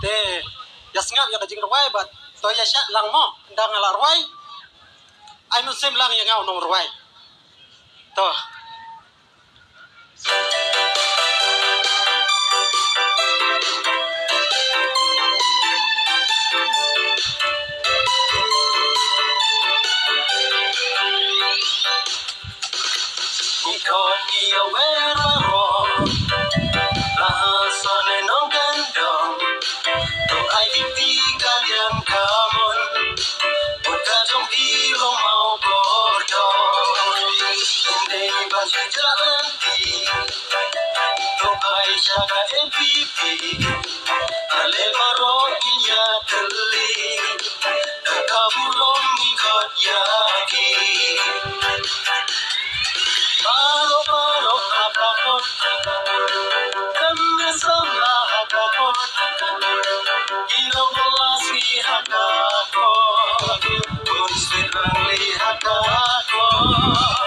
te yasngat ya jing rwai bat to ya shat lang mo ndang ala rwai ai mun sem lang ya ngau nong rwai to Shaka MVP, Alebaro inya teli, Kaburong ikot yaki. Paro apakot, Kamesama apakot, Ilawasi hakakot, Unswit angli hakakot.